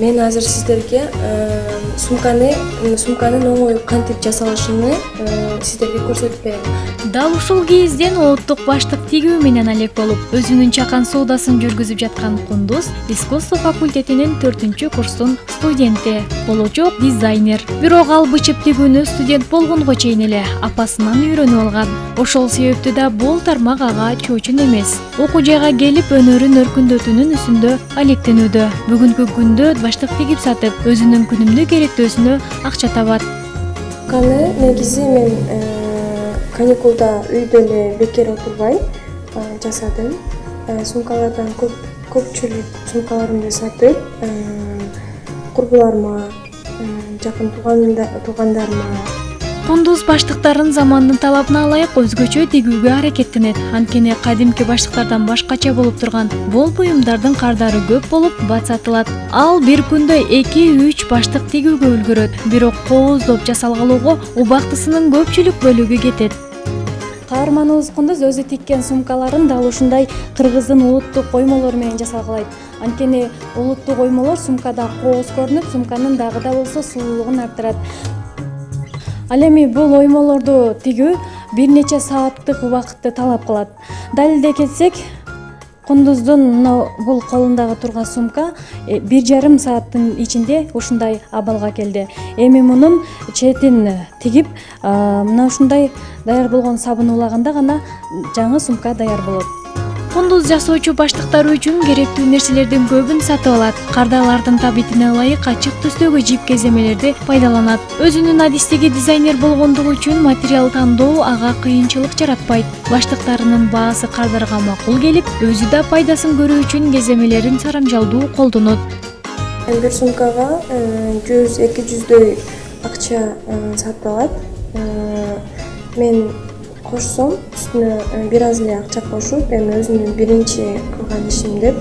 Мен азыр сиздерге сумканын оңой кантип жасалышын сиздерге көрсөтүп берем. Дал ушул кезден улуттук баштык тигүү менен алек болуп, өзүнүн чакан соодасын жүргүзүп жаткан Кундуз искусство факультетинин 4-курстун студенти, болочок дизайнер. Бирок ал бычып тигүүнү студент болгонго чейин эле апасынан үйрөнүп алган. Ошол себептүү да бул тармак ага чоочун эмес. Окуу жайга келип өнөрүн өркүндөтүүнүн үстүндө алектенүүдө. Бүгүнкү күндө баштык тигип сатып, өзүнүн күнүмдүк керектөөсүнө акча табат. Негизи мен каникулда үйдө эле бекер отурбай жасадым. Сумкалардан көпчүлүк сумкаларымды сатып, курбуларыма, жакын туугандарыма. Кундуз баштыктарын замандын талабына ылайык өзгөчө тигүүгө аракеттенет. Анткени кадимки баштыктардан башкача болуп турган бул буюмдардын кардары көп болуп, бат сатылат. Ал бир күндө 2-3 баштык тигүүгө үлгүрөт. Бирок кооздоп жасалгалоого убактысынын көпчүлүк бөлүгү кетет. Каарманыбыз Кундуз өзү тиккен сумкаларын дал ушундай Кыргыздын улуттук оймолору менен жасалгалайт. Анткени улуттук оймолор сумкада кооз көрүнүп, сумканын дагы да болсо сулуулугун арттырат. Ал эми бул оймолорду тигүү бир нече сааттык убакытты талап кылат. Далилдей кетсек, Кундуздун бул колундагы турган сумка 1,5 сааттын ичинде ушундай абалга келди. Эми мунун четин тигип, мына ушундай даяр болгон сабын улаганда гана жаңы сумка даяр болот. Кундуз жасоочу баштыктары үчүн керектүү нерселердин көбүн сатып алат. Кардалардын табитине ылайык ачык түстөгү жип кеземелерди пайдаланат. Өзүнүн адистеги дизайнер болгондугу үчүн материал тандоо ага кыйынчылык жаратпайт. Баштыктарынын баасы кардарга макул келип, өзү да пайдасын көрүү үчүн кеземелерин сарамжалдуу колдонот. Бир сумкага 100-200дөй акча сатылат. Мен кошсом, үстүнө бир аз эле акча кошуп, эми өзүмдүн биринчи кылган ишим деп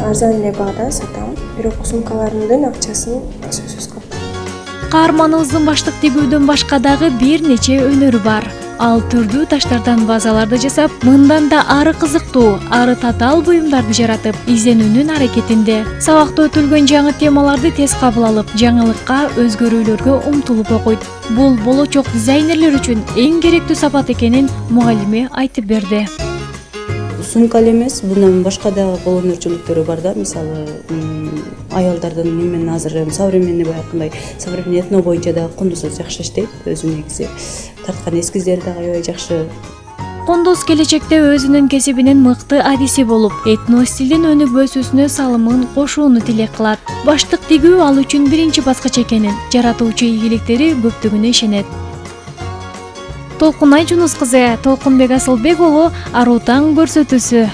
арзан эле баада сатам. Бирок сумкаларымдын акчасын сөзсүз калтырам. Каарманыбыздын баштык тигүүдөн башка дагы бир нече өнөрү бар. Ал түрдүү таштардан вазаларды жасап, мындан да ары кызыктуу, ары татаал буюмдарды жаратып, изденүүнүн аракетинде. Сабакта өтүлгөн жаңы темаларды тез кабыл алып, жаңылыкка, өзгөрүүлөргө умтулуп окуйт. Бул болочок дизайнерлер үчүн эң керектүү сапат экенин мугалими айтып берди. Сумка эмес, мындан башка дагы кол өнөрчүлүктөрү бар да, мисалы, аялдардын менен азыр современный баягындай современный этно боюнча да Кундуз жакшы иштейт, өзү негизи тарткан эскиздери дагы аябай жакшы. Кундуз келечекте өзүнүн кесибинин мыкты адиси болуп, этно стилдин өнүгүүсүнө салымын кошууну тилек кылат. Баштык тигүү ал үчүн биринчи баскыч экенин, жаратуучу ийгиликтери көптүгүнө ишенет. Толкунай Жунус кызы, Толкунбек Асылбек уулу, Аруу таң көрсөтүүсү.